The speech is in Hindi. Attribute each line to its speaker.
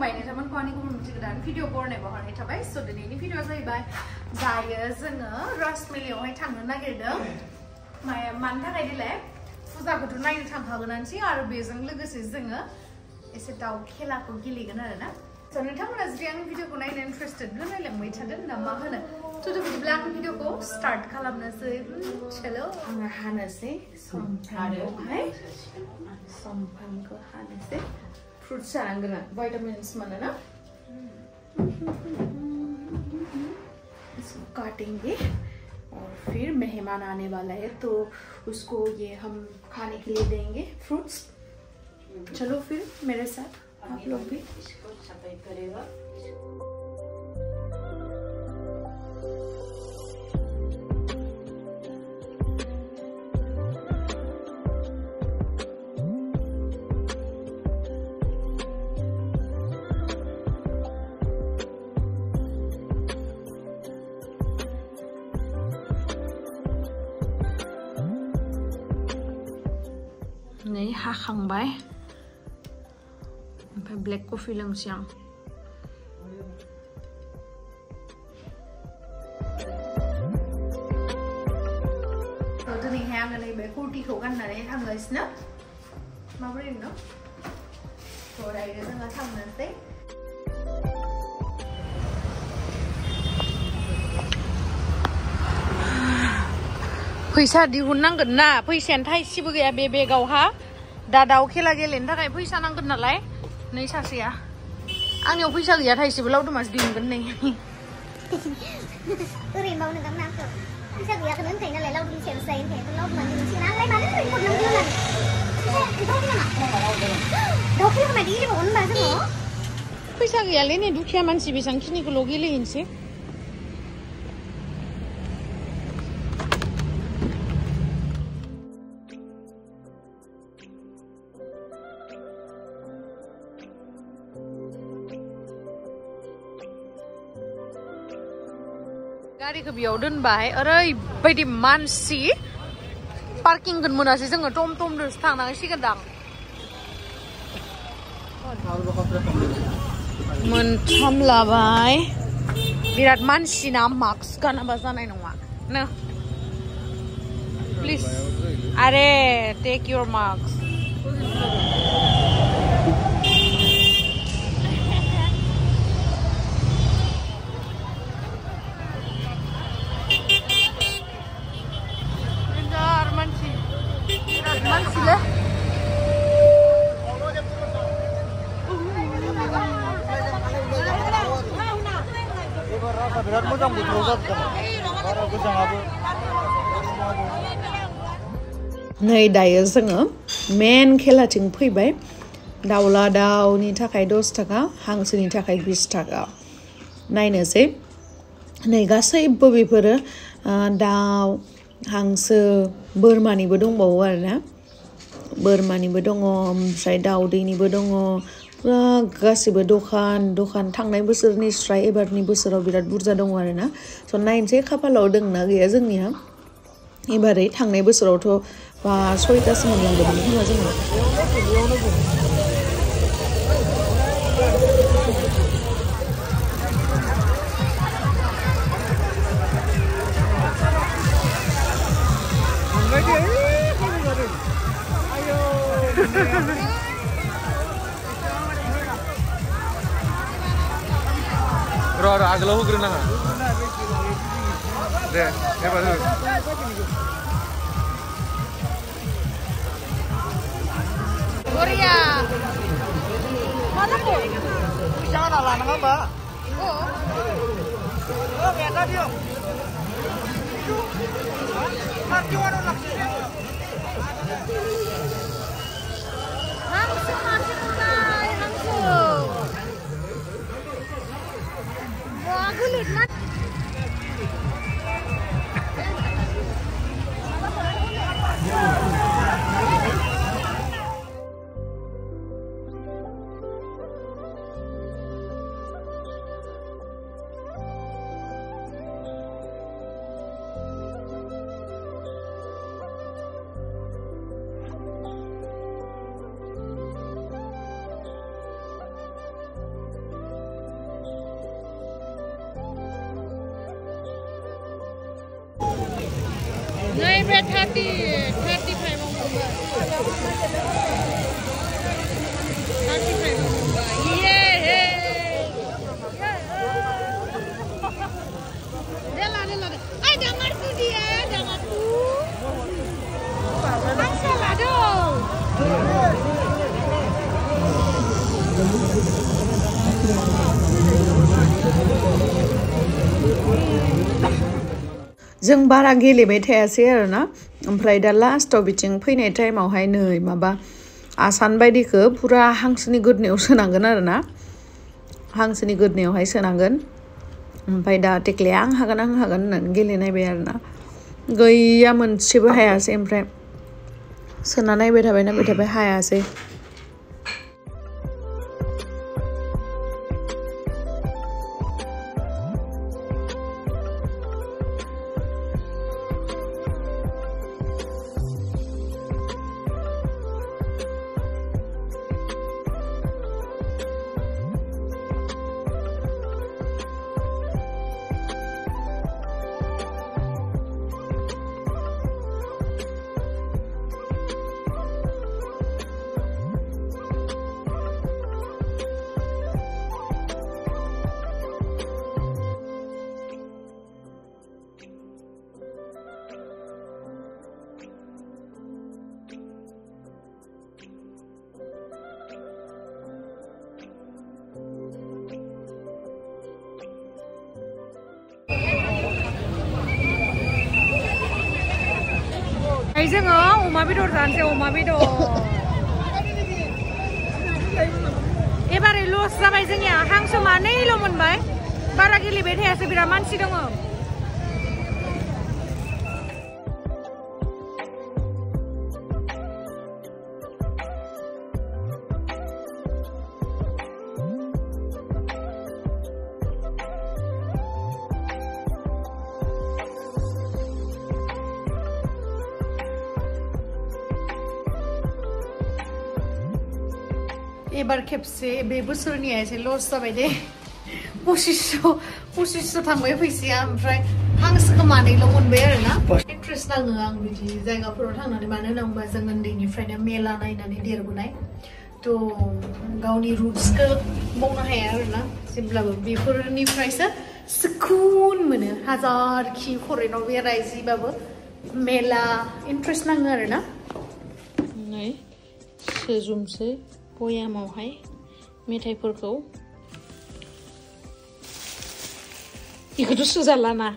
Speaker 1: खुलुमबाय नोंथांमोनखौ आंनि गुबुन मोनसे गोदान भिडिअ बरनायबो हरनाय थाबाय स' दिनैनि भिडिअआ जाहैबाय दायो जोङो राजमेलायावहाय थांनो नागिरदों मानि थाखाय दिलाय फुजाखौथ' नायनो थांखागोनानोसै आरो बेजों लोगोसे जोङो एसे दाउ खेलाखौ गेलेगोन आरोना स' नोंथांमोना जुदि आंनि भिडिअखौ नायनो इन्टारेस्टेड नायलांबाय थादों ना मा होनो थ' बिदिब्ला आं भिडिअखौ स्टार्ट खालामनोसै चलो आङो हानोसै समफ्रामखौ हानोसै फ्रुट्स जानांगोन विटामिन्स मोनो ना इसको काटेंगे और फिर मेहमान आने वाला है तो उसको ये हम खाने के लिए देंगे फ्रूट्स चलो फिर मेरे साथ आप लोग भी इसको सफाई करेगा नै हाखांबाय ओमफ्राय ब्लेक कफि लोंसै आं दिनैहाय आङो नैबे कुर्टिखौ गाननानै थांगासिनो माबोरै नो थ' दायो जोङो थांनोसै फैसा दिहुननांगोन ना फैसायानो थाइसेबो गैया बे बेगावहा दा दाउ खेला गेलेनो थाखाय फैसा नांगोन नालाय नै सासेया आंनियाव फैसा गैया थाइसेबो लावदुमासो दिहुनगोन नै
Speaker 2: ओरैनो मावनो गामना आंखौ फैसा गैयाखौनो होनखायो नालाय लावदुम सेयावसो जायो होनखायो लावदुमानो दिहुनसिगोन आंलाय मानो ओरैनो हरनांगौ होननानै दाउ खेला बायदि गेलेबावगोन होनबा जोङो
Speaker 1: फैसा गैयालै नै दुखिया मानसि बेसेबांखिनिखौल' गेलेहैनोसै गारिखौ बेयाव दोनबाय ओरैबायदि मानसि पार्किंखौनो मोनासै जोङो टम टमजोंसो थांनांसिगोनदां मोनथाम लाबाय बिराद मानसि ना मास्क गानाबा जानाय नङा नो प्लिज आरे टेक योर मास्क
Speaker 3: बिराद मोजां बोथोराव जादों बारा गोजाङाबो
Speaker 1: नै दायो जोङो मेन खेलाथिं फैबाय दाउला दाउनि थाखाय 10 थाखा हांसोनि थाखाय 20 थाखा नायनोसै नै गासैबो बेफोरो दाउ हांसो बोरमानिबो दंबावो आरोना बोरमानिबो दङ ओमफ्राय दाउदैनिबो दङ पुरा गासिबो दखान थांनाय बोसोरनिफ्राय एबारनि बोसोराव बिराद बुरजा दङ आरोना स' नायनोसै खाफालाव दंना गैया जोंनिया एबारै थांनाय बोसोरावथ' बा 6तासो मोनलांदोंमोन खोमा जोङो
Speaker 3: र' आगोलाव होग्रोनाङा दे एबार हो
Speaker 1: बरिया मा नांगौ
Speaker 3: फैसा होना लानाङा होमबा मेगा दियो
Speaker 1: हांसो मासे मोनबाय हांसो wah gulit na बे 35 मोनबाय 35 मोनबाय ये देला ai jangan tuh dia jangan tuh masalah dong जों बारा गेलेबाय थायासै आरोना ओमफ्राय दा लास्टआव बिथिं फैनाय टाइमावहाय नै माबा आसान बायदिखौ पुरा हांसोनि गोदनायाव सोनांगोन आरोना हांसोनि गोदनायावहाय सोनांगोन ओमफ्राय दा टेक्लाया आं हागोन होननानै गेलेनायबाय आरोना गैया मोनसेबो हायासै ओमफ्राय सोना नायबाय थाबाय हायासै जोङो अमा बेदर जानोसै अमा बेदर एबारै लस जाबाय जोंनिया हांसो मानैल' मोनबाय बारा गेलेबाय थायासै बिराद मानसि दङ एबार खेबसे बे बोसोरनिया एसे लस जाबाय दे 2500 थांबाय फैसाया ओमफ्राय हांसोखौ मानैल' मोनबाय आरोना इन्ट्रेस्ट नाङो आं बिदि जायगाफोराव थांनानै मानो होनना बुंबा जों उन्दैनिफ्रायनो मेला नायनानै देरबोनाय थ' गावनि रुट्सखौ मावनो हाया आरोना जेब्लाबो बेफोरनिफ्रायसो सुकुन मोनो हाजारखि फरेनाव बेराय जिबाबो मेला इन्ट्रेस्ट नाङो आरोना नै सोजुमसै बयामावहाय मेथाइफोरखौ इखौथ' सोजालाना